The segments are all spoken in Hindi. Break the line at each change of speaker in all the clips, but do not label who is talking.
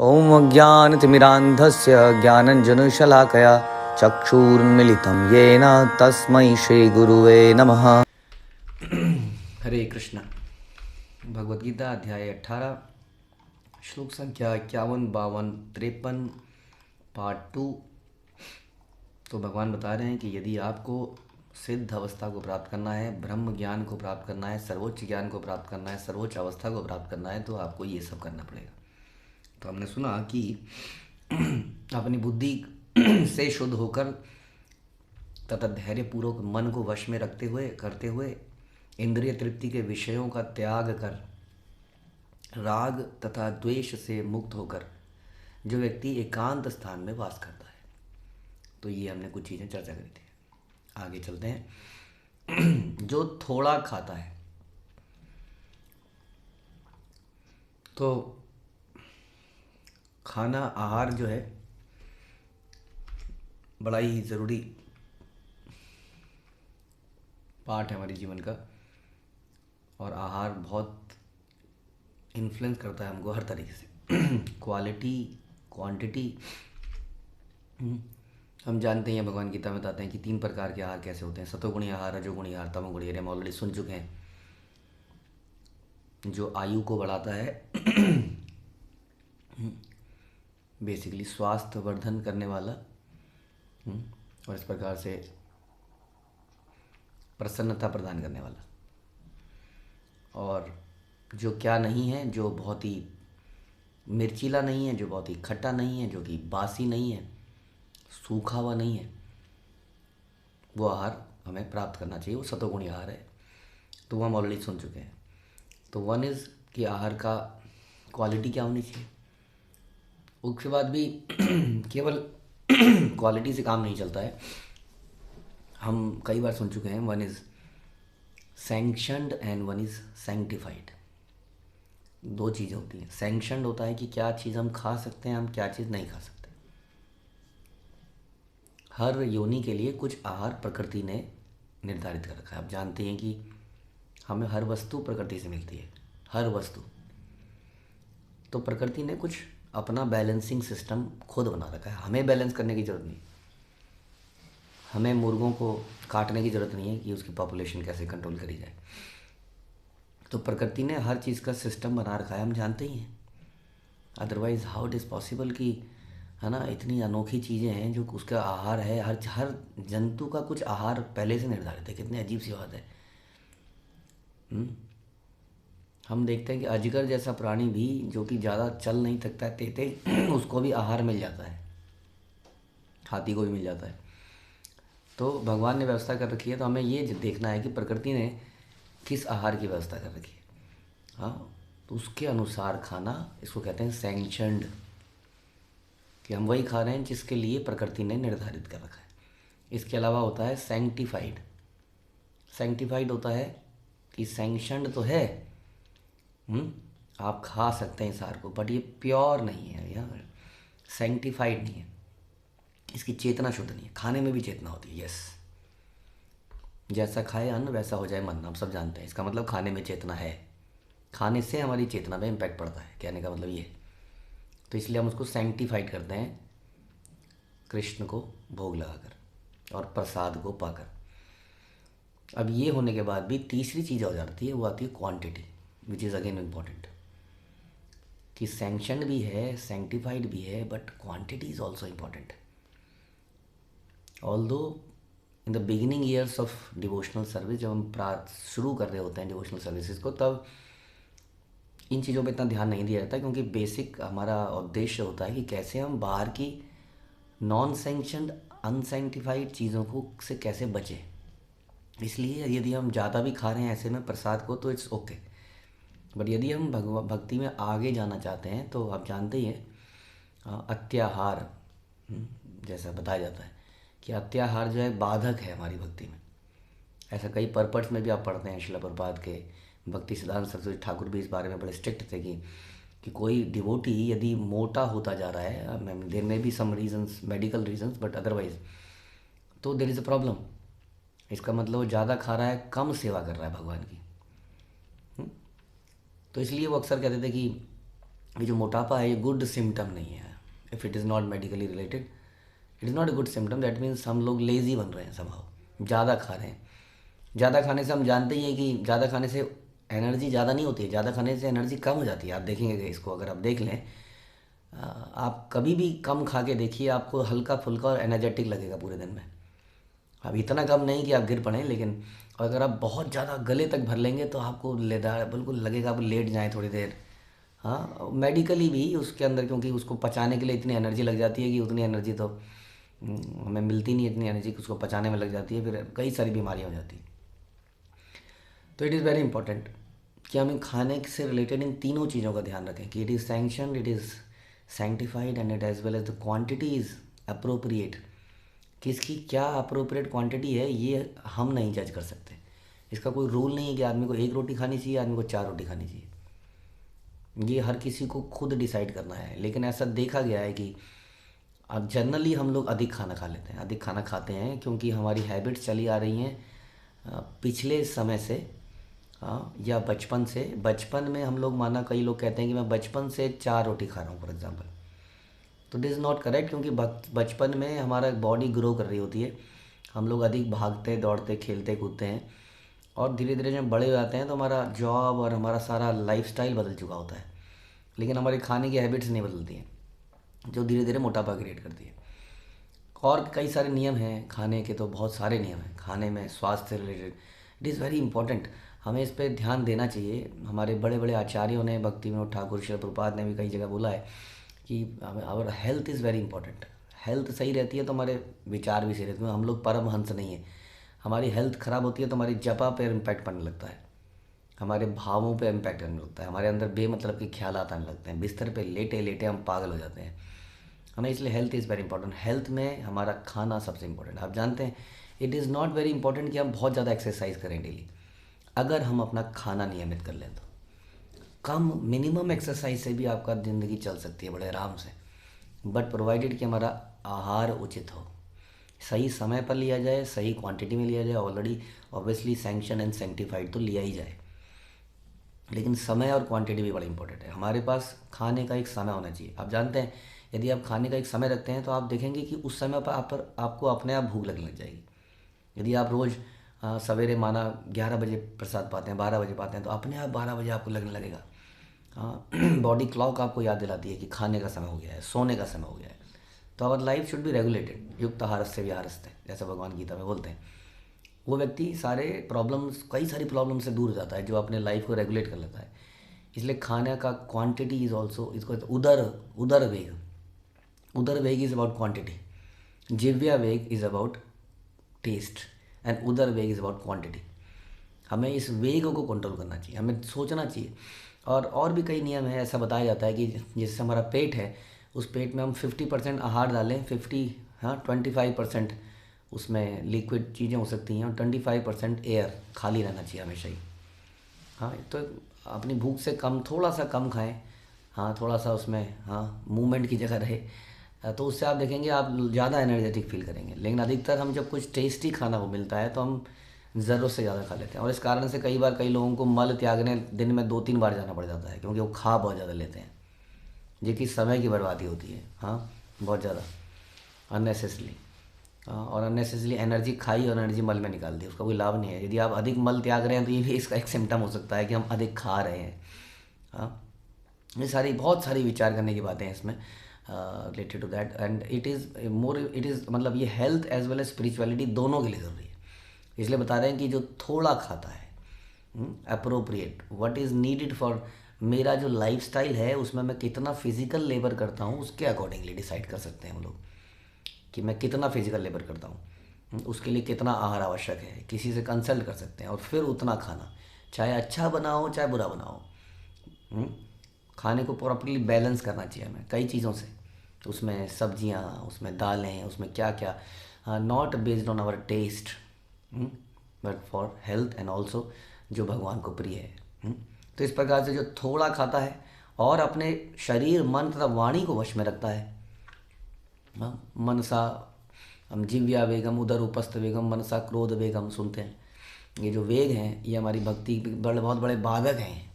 ॐ अज्ञानतिमिरान्धस्य ज्ञानञ्जनशलाकया चक्षुरुन्मिलितं येन तस्मै श्रीगुरुवे नमः। हरे कृष्ण। भगवद गीता अध्याय 18 श्लोक संख्या 51, 52, 53 पार्ट 2। तो भगवान बता रहे हैं कि यदि आपको सिद्ध अवस्था को प्राप्त करना है, ब्रह्म ज्ञान को प्राप्त करना है, सर्वोच्च ज्ञान को प्राप्त करना है, सर्वोच्च अवस्था को प्राप्त करना है, तो आपको ये सब करना पड़ेगा। तो हमने सुना कि अपनी बुद्धि से शुद्ध होकर तथा धैर्यपूर्वक मन को वश में रखते हुए करते हुए इंद्रिय तृप्ति के विषयों का त्याग कर राग तथा द्वेष से मुक्त होकर जो व्यक्ति एकांत स्थान में वास करता है। तो ये हमने कुछ चीज़ें चर्चा करी थी। आगे चलते हैं। जो थोड़ा खाता है, तो खाना आहार जो है बड़ा ही ज़रूरी पार्ट है हमारे जीवन का, और आहार बहुत इन्फ्लुएंस करता है हमको हर तरीके से। Quality, quantity. हम जानते हैं, भगवान गीता में बताते हैं कि 3 प्रकार के आहार कैसे होते हैं: सतोगुणी आहार, रजोगुणी आहार, तमोगुणी आहार। हम ऑलरेडी सुन चुके हैं। जो आयु को बढ़ाता है, बेसिकली स्वास्थ्य वर्धन करने वाला, और इस प्रकार से प्रसन्नता प्रदान करने वाला, और जो क्या नहीं है, जो बहुत ही मिर्चीला नहीं है, जो बहुत ही खट्टा नहीं है, जो कि बासी नहीं है, सूखा हुआ नहीं है, वो आहार हमें प्राप्त करना चाहिए। वो सतोगुणी आहार है। तो वो हम ऑलरेडी सुन चुके हैं। तो वन इज़ कि आहार का क्वालिटी क्या होनी चाहिए। उसके बाद भी केवल क्वालिटी से काम नहीं चलता है। हम कई बार सुन चुके हैं, one is sanctioned and one is sanctified. 2 चीज़ें होती हैं। सैंक्शनड होता है कि क्या चीज़ हम खा सकते हैं, हम क्या चीज़ नहीं खा सकते। हर योनि के लिए कुछ आहार प्रकृति ने निर्धारित कर रखा है। आप जानते हैं कि हमें हर वस्तु प्रकृति से मिलती है, हर वस्तु। तो प्रकृति ने कुछ अपना बैलेंसिंग सिस्टम खुद बना रखा है। हमें बैलेंस करने की ज़रूरत नहीं। हमें मुर्गों को काटने की ज़रूरत नहीं है कि उसकी पॉपुलेशन कैसे कंट्रोल करी जाए। तो प्रकृति ने हर चीज़ का सिस्टम बना रखा है, हम जानते ही हैं। Otherwise how it is possible कि, है ना, इतनी अनोखी चीज़ें हैं जो उसका आहार है। हर जंतु का कुछ आहार पहले से निर्धारित है। कितनी अजीब सी बात है। हम देखते हैं कि अजगर जैसा प्राणी भी, जो कि ज़्यादा चल नहीं सकता है, तेते, उसको भी आहार मिल जाता है। हाथी को भी मिल जाता है। तो भगवान ने व्यवस्था कर रखी है। तो हमें ये देखना है कि प्रकृति ने किस आहार की व्यवस्था कर रखी है। हाँ, तो उसके अनुसार खाना, इसको कहते हैं सैंक्शनड, कि हम वही खा रहे हैं जिसके लिए प्रकृति ने निर्धारित कर रखा है। इसके अलावा होता है सैंक्टिफाइड। सैंक्टिफाइड होता है कि सैंक्शनड तो है, आप खा सकते हैं इस आहार को, बट ये प्योर नहीं है, या सैंक्टिफाइड नहीं है। इसकी चेतना शुद्ध नहीं है। खाने में भी चेतना होती है। यस, जैसा खाए अन्न वैसा हो जाए मन, हम सब जानते हैं। इसका मतलब खाने में चेतना है। खाने से हमारी चेतना में इम्पैक्ट पड़ता है, कहने का मतलब ये। तो इसलिए हम उसको सैंक्टिफाइड करते हैं, कृष्ण को भोग लगाकर और प्रसाद को पाकर। अब ये होने के बाद भी तीसरी चीज़ हो जाती है, वो आती है quantity, which is again important. कि सैंक्शनड भी है, सैंक्टिफाइड भी है, but quantity is also important. Although in the beginning years of devotional service, जब हम शुरू कर रहे होते हैं डिवोशनल सर्विसेज को, तब इन चीज़ों पे इतना ध्यान नहीं दिया जाता, क्योंकि बेसिक हमारा उद्देश्य होता है कि कैसे हम बाहर की नॉन सैंक्शनड, अनसैंक्टिफाइड चीज़ों को से कैसे बचें। इसलिए यदि हम ज़्यादा भी खा रहे हैं ऐसे में प्रसाद को, तो इट्स ओके। बट यदि हम भक्ति में आगे जाना चाहते हैं, तो आप जानते ही हैं, अत्याहार, जैसा बताया जाता है कि अत्याहार जो है बाधक है हमारी भक्ति में। ऐसा कई पर्पट्स में भी आप पढ़ते हैं। श्रील प्रभुपाद के भक्ति सिद्धांत सरस्वती ठाकुर भी इस बारे में बड़े स्ट्रिक्ट थे कि कोई डिवोटी यदि मोटा होता जा रहा है, there may be some reasons, medical reasons, but otherwise तो देयर इज़ अ प्रॉब्लम। इसका मतलब वो ज़्यादा खा रहा है, कम सेवा कर रहा है भगवान की। तो इसलिए वो अक्सर कहते थे कि ये जो मोटापा है ये गुड सिम्टम नहीं है। If it is not medically related, it is not a good symptom. That means हम लोग लेज़ी बन रहे हैं समहाउ, ज़्यादा खा रहे हैं। ज़्यादा खाने से हम जानते ही हैं कि ज़्यादा खाने से एनर्जी ज़्यादा नहीं होती है, ज़्यादा खाने से एनर्जी कम हो जाती है। आप देखेंगे इसको, अगर आप देख लें, आप कभी भी कम खा के देखिए, आपको हल्का फुल्का और एनर्जेटिक लगेगा पूरे दिन में। अब इतना कम नहीं कि आप गिर पड़ें, लेकिन अगर आप बहुत ज़्यादा गले तक भर लेंगे तो आपको लेदार बिल्कुल लगेगा, आप लेट जाएं थोड़ी देर। हाँ, मेडिकली भी उसके अंदर, क्योंकि उसको पचाने के लिए इतनी एनर्जी लग जाती है कि उतनी एनर्जी तो हमें मिलती नहीं, इतनी एनर्जी उसको पचाने में लग जाती है, फिर कई सारी बीमारियाँ हो जाती हैं। तो इट इज़ वेरी इंपॉर्टेंट कि हम खाने से रिलेटेड इन तीनों चीज़ों का ध्यान रखें कि it is sanctioned, it is sanctified and it as well as the quantity is appropriate. किसकी क्या अप्रोप्रिएट क्वांटिटी है ये हम नहीं जज कर सकते। इसका कोई रूल नहीं है कि आदमी को 1 रोटी खानी चाहिए, आदमी को 4 रोटी खानी चाहिए। ये हर किसी को खुद डिसाइड करना है। लेकिन ऐसा देखा गया है कि अब जनरली हम लोग अधिक खाना खा लेते हैं, अधिक खाना खाते हैं क्योंकि हमारी हैबिट्स चली आ रही हैं पिछले समय से। हाँ, या बचपन से। बचपन में हम लोग, माना कई लोग कहते हैं कि मैं बचपन से 4 रोटी खा रहा हूँ फॉर एग्ज़ाम्पल, तो दिस इज़ नॉट करेक्ट, क्योंकि बचपन में हमारा बॉडी ग्रो कर रही होती है, हम लोग अधिक भागते दौड़ते खेलते कूदते हैं, और धीरे धीरे जब बड़े हो जाते हैं तो हमारा जॉब और हमारा सारा लाइफस्टाइल बदल चुका होता है, लेकिन हमारी खाने की हैबिट्स नहीं बदलती हैं, जो धीरे धीरे मोटापा क्रिएट करती है। और कई सारे नियम हैं खाने के, तो बहुत सारे नियम हैं खाने में स्वास्थ्य से related. It is very important, हमें इस पर ध्यान देना चाहिए। हमारे बड़े बड़े आचार्यों ने, भक्ति विनोद ठाकुर, श्रील प्रभुपाद ने भी कई जगह बोला है कि our health is very important. Health सही रहती है तो हमारे विचार भी सही रहते हैं। हम लोग परमहंस नहीं है, हमारी हेल्थ ख़राब होती है तो हमारी जपा पर इम्पैक्ट पड़ने लगता है, हमारे भावों पे इम्पैक्ट करने लगता है, हमारे अंदर बेमतलब के ख्याल आने लगते हैं, बिस्तर पे लेटे लेटे हम पागल हो जाते हैं। हमें इसलिए health is very important. Health में हमारा खाना सबसे इंपॉर्टेंट। आप जानते हैं it is not very important कि हम बहुत ज़्यादा एक्सरसाइज करें डेली, अगर हम अपना खाना नियमित कर लें तो कम मिनिमम एक्सरसाइज से भी आपका ज़िंदगी चल सकती है बड़े आराम से, बट प्रोवाइडेड कि हमारा आहार उचित हो, सही समय पर लिया जाए, सही क्वांटिटी में लिया जाए। Already obviously sanction and sanctified तो लिया ही जाए, लेकिन समय और क्वांटिटी भी बड़ा इंपॉर्टेंट है। हमारे पास खाने का एक समय होना चाहिए। आप जानते हैं यदि आप खाने का एक समय रखते हैं तो आप देखेंगे कि उस समय पर आपको अपने आप भूख लगने लग जाएगी। यदि आप रोज़ सवेरे माना 11 बजे प्रसाद पाते हैं, 12 बजे पाते हैं, तो अपने आप 12 बजे आपको लगने लगेगा। हाँ, बॉडी क्लॉक आपको याद दिलाती है कि खाने का समय हो गया है, सोने का समय हो गया है। तो our life should be regulated, युक्त आहारस्य विहारस्ते, जैसा भगवान गीता में बोलते हैं। वो व्यक्ति सारे प्रॉब्लम्स, कई सारी प्रॉब्लम से दूर हो जाता है जो अपने लाइफ को रेगुलेट कर लेता है। इसलिए खाने का क्वांटिटी इज़ ऑल्सो, इसको उदर उदर वेग, उदर वेग इज़ अबाउट क्वांटिटी, जिव्या वेग इज़ अबाउट टेस्ट, एंड उदर वेग इज़ अबाउट क्वांटिटी। हमें इस वेग को कंट्रोल करना चाहिए, हमें सोचना चाहिए। और भी कई नियम है। ऐसा बताया जाता है कि जैसे हमारा पेट है, उस पेट में हम 50% आहार डालें, 25% उसमें लिक्विड चीज़ें हो सकती हैं, और 25% एयर खाली रहना चाहिए हमेशा ही। हाँ, तो अपनी भूख से कम, थोड़ा सा कम खाएं। हाँ, थोड़ा सा उसमें, हाँ, मूवमेंट की जगह रहे, तो उससे आप देखेंगे आप ज़्यादा एनर्जेटिक फील करेंगे। लेकिन अधिकतर हम जब कुछ टेस्टी खाना वो मिलता है तो हम ज़रूरत से ज़्यादा खा लेते हैं, और इस कारण से कई बार कई लोगों को मल त्यागने दिन में 2-3 बार जाना पड़ जाता है, क्योंकि वो खा बहुत ज़्यादा लेते हैं, जो कि समय की बर्बादी होती है। हाँ, बहुत ज़्यादा अननेसेसरी। और अननेसेसरी एनर्जी खाई और एनर्जी मल में निकाल दी, उसका कोई लाभ नहीं है। यदि आप अधिक मल त्याग रहे हैं तो ये भी इसका एक सिम्टम हो सकता है कि हम अधिक खा रहे हैं। हाँ, ये सारी बहुत सारी विचार करने की बातें हैं इसमें related to that, and it is मतलब ये health as well as spirituality दोनों के लिए ज़रूरी है। इसलिए बता रहे हैं कि जो थोड़ा खाता है, appropriate, what is needed for मेरा जो लाइफस्टाइल है, उसमें मैं कितना फिजिकल लेबर करता हूँ, उसके अकॉर्डिंगली डिसाइड कर सकते हैं हम लोग कि मैं कितना फिजिकल लेबर करता हूँ, उसके लिए कितना आहार आवश्यक है। किसी से कंसल्ट कर सकते हैं और फिर उतना खाना, चाहे अच्छा बना हो चाहे बुरा बना हो। खाने को प्रॉपर्ली बैलेंस करना चाहिए हमें कई चीज़ों से, उसमें सब्जियाँ, उसमें दालें, उसमें क्या क्या, not based on our taste, but for health and also जो भगवान को प्रिय है। तो इस प्रकार से जो थोड़ा खाता है और अपने शरीर, मन तथा वाणी को वश में रखता है, मनसा हम जिव्या वेगम उदर उपस्थ वेगम मनसा क्रोध वेगम सुनते हैं। ये जो वेग हैं ये हमारी भक्ति के बहुत बड़े बाधक हैं।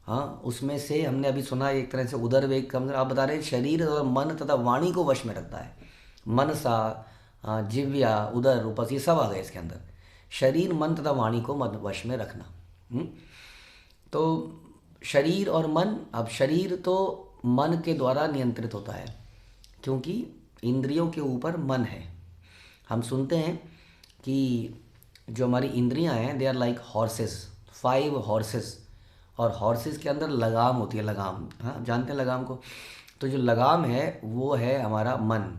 हाँ, उसमें से हमने अभी सुना एक तरह से उदर वेग कम, आप बता रहे हैं शरीर और मन तथा वाणी को वश में रखता है। मनसा, जिव्या, उदर, उपस, ये सब आ गए इसके अंदर। शरीर मन तथा वाणी को मन वश में रखना। तो शरीर और मन, अब शरीर तो मन के द्वारा नियंत्रित होता है क्योंकि इंद्रियों के ऊपर मन है। हम सुनते हैं कि जो हमारी इंद्रियां हैं they are like horses, 5 horses, और हॉर्सेस के अंदर लगाम होती है, लगाम, हाँ जानते हैं लगाम को। तो जो लगाम है वो है हमारा मन,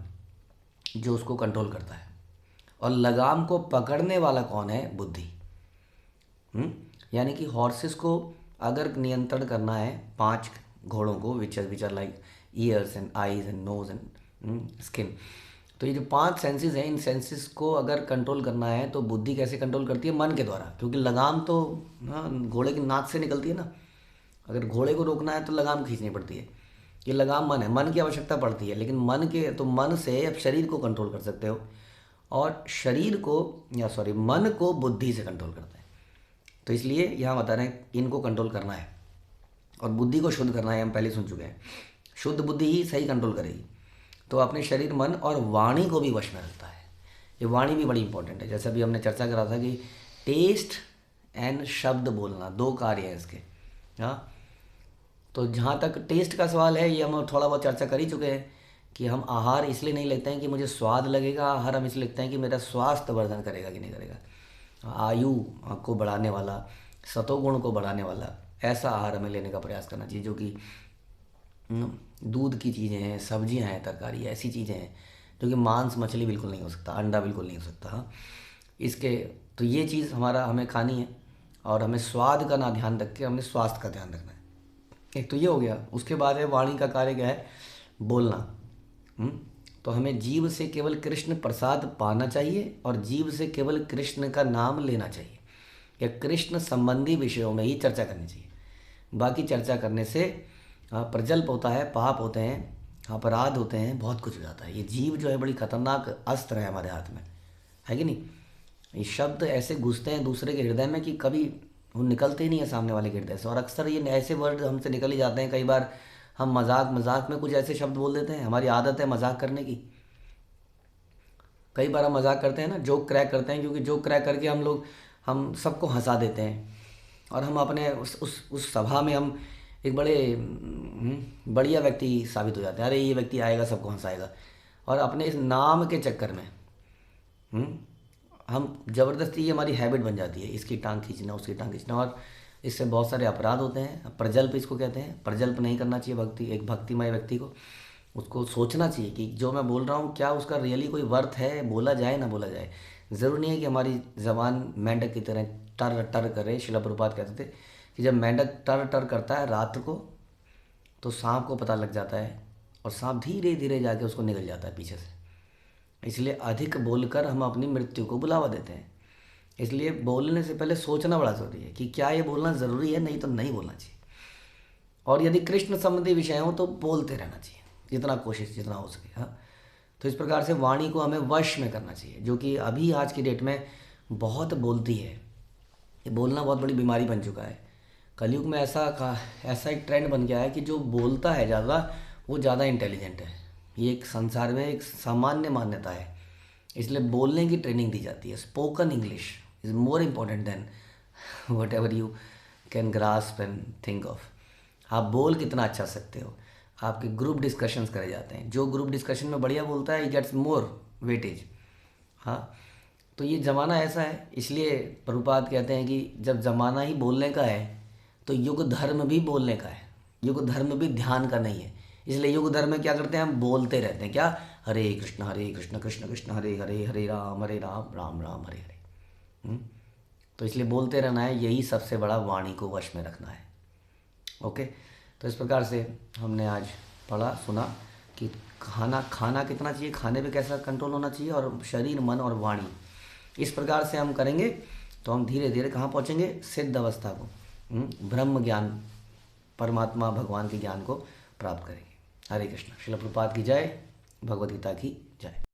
जो उसको कंट्रोल करता है। और लगाम को पकड़ने वाला कौन है? बुद्धि। यानी कि हॉर्सेस को अगर नियंत्रण करना है, 5 घोड़ों को, which are like ears and eyes and nose and skin, तो ये जो 5 सेंसेस हैं, इन सेंसेस को अगर कंट्रोल करना है तो बुद्धि कैसे कंट्रोल करती है? मन के द्वारा, क्योंकि लगाम तो घोड़े की नाक से निकलती है ना। अगर घोड़े को रोकना है तो लगाम खींचनी पड़ती है। ये लगाम मन है, मन की आवश्यकता पड़ती है, लेकिन मन से अब शरीर को कंट्रोल कर सकते हो, और शरीर को मन को बुद्धि से कंट्रोल करता है। तो इसलिए यहाँ बता रहे हैं इनको कंट्रोल करना है और बुद्धि को शुद्ध करना है। हम पहले सुन चुके हैं, शुद्ध बुद्धि ही सही कंट्रोल करेगी। तो अपने शरीर, मन और वाणी को भी वश में रखता है। ये वाणी भी बड़ी इंपॉर्टेंट है। जैसे अभी हमने चर्चा करा था कि टेस्ट एंड शब्द बोलना 2 कार्य है इसके। हाँ, तो जहाँ तक टेस्ट का सवाल है, ये हम थोड़ा बहुत चर्चा कर ही चुके हैं कि हम आहार इसलिए नहीं लेते हैं कि मुझे स्वाद लगेगा, आहार हम इसलिए लेते हैं कि मेरा स्वास्थ्य वर्धन करेगा कि नहीं करेगा, आयु को बढ़ाने वाला, सतोगुण को बढ़ाने वाला, ऐसा आहार हमें लेने का प्रयास करना चाहिए। जो कि दूध की चीज़ें हैं, सब्जियां हैं, तरकारी, ऐसी चीज़ें हैं जो कि मांस मछली बिल्कुल नहीं हो सकता, अंडा बिल्कुल नहीं हो सकता। हाँ, इसके तो ये चीज़ हमें खानी है, और हमें स्वाद का ना ध्यान रख के हमें स्वास्थ्य का ध्यान रखना है। एक तो ये हो गया। उसके बाद है वाणी का कार्य क्या है? बोलना। तो हमें जीव से केवल कृष्ण प्रसाद पाना चाहिए और जीव से केवल कृष्ण का नाम लेना चाहिए, या कृष्ण संबंधी विषयों में ही चर्चा करनी चाहिए। बाकी चर्चा करने से प्रजल्प होता है, पाप होते हैं, अपराध होते हैं, बहुत कुछ हो जाता है। ये जीव जो है बड़ी खतरनाक अस्त्र है हमारे हाथ में, है कि नहीं? ये शब्द ऐसे घुसते हैं दूसरे के हृदय में कि कभी वो निकलते ही नहीं है सामने वाले के हृदय से। और अक्सर ये ऐसे वर्ड हमसे निकल ही जाते हैं। कई बार हम मजाक में कुछ ऐसे शब्द बोल देते हैं। हमारी आदत है मजाक करने की। कई बार हम मजाक करते हैं ना, जोक क्रैक करते हैं, क्योंकि जोक क्रैक करके हम सबको हंसा देते हैं, और हम अपने उस सभा में हम एक बड़े बढ़िया व्यक्ति साबित हो जाते हैं। अरे ये व्यक्ति आएगा सबको हंसाएगा, और अपने इस नाम के चक्कर में हम ज़बरदस्ती, ये हमारी हैबिट बन जाती है, इसकी टांग खींचना, उसकी टांग खींचना, और इससे बहुत सारे अपराध होते हैं। प्रजल्प इसको कहते हैं। प्रजल्प नहीं करना चाहिए एक भक्तिमय व्यक्ति को। उसको सोचना चाहिए कि जो मैं बोल रहा हूँ क्या उसका रियली कोई वर्थ है, बोला जाए ना बोला जाए। ज़रूरी नहीं है कि हमारी ज़बान मेंढक की तरह टर टर करे। शिला प्रभुपाद कहते थे कि जब मेंढक टर टर करता है रात को, तो सांप को पता लग जाता है, और सांप धीरे धीरे जाके उसको निगल जाता है पीछे से। इसलिए अधिक बोलकर हम अपनी मृत्यु को बुलावा देते हैं। इसलिए बोलने से पहले सोचना बड़ा ज़रूरी है कि क्या ये बोलना ज़रूरी है, नहीं तो नहीं बोलना चाहिए। और यदि कृष्ण संबंधी विषय हो तो बोलते रहना चाहिए, जितना हो सके। हाँ, तो इस प्रकार से वाणी को हमें वश में करना चाहिए, जो कि अभी आज की डेट में बहुत बोलती है। ये बोलना बहुत बड़ी बीमारी बन चुका है। कलयुग में ऐसा एक ट्रेंड बन गया है कि जो बोलता है ज़्यादा वो ज़्यादा इंटेलिजेंट है। ये एक संसार में एक सामान्य मान्यता है। इसलिए बोलने की ट्रेनिंग दी जाती है। Spoken English is more important then what ever you can grasp and think of. आप बोल कितना अच्छा सकते हो। आपके ग्रुप डिस्कशंस करे जाते हैं। जो ग्रुप डिस्कशन में बढ़िया बोलता है, ही गेट्स मोर वेटेज। हाँ, तो ये ज़माना ऐसा है। इसलिए प्रभुपाद कहते हैं कि जब ज़माना ही बोलने का है तो युग धर्म भी बोलने का है, युग धर्म भी ध्यान का नहीं है। इसलिए युग धर्म में क्या करते हैं? हम बोलते रहते हैं। क्या? हरे कृष्ण कृष्ण कृष्ण हरे हरे, हरे राम राम राम हरे हरे। तो इसलिए बोलते रहना है। यही सबसे बड़ा वाणी को वश में रखना है। ओके, तो इस प्रकार से हमने आज पढ़ा सुना कि खाना कितना चाहिए, खाने पे कैसा कंट्रोल होना चाहिए, और शरीर, मन और वाणी। इस प्रकार से हम करेंगे तो हम धीरे धीरे कहाँ पहुँचेंगे? सिद्ध अवस्था को, ब्रह्म ज्ञान, परमात्मा भगवान के ज्ञान को प्राप्त करेंगे। हरे कृष्ण। श्रील प्रभुपाद की जय, भगवद गीता की जय।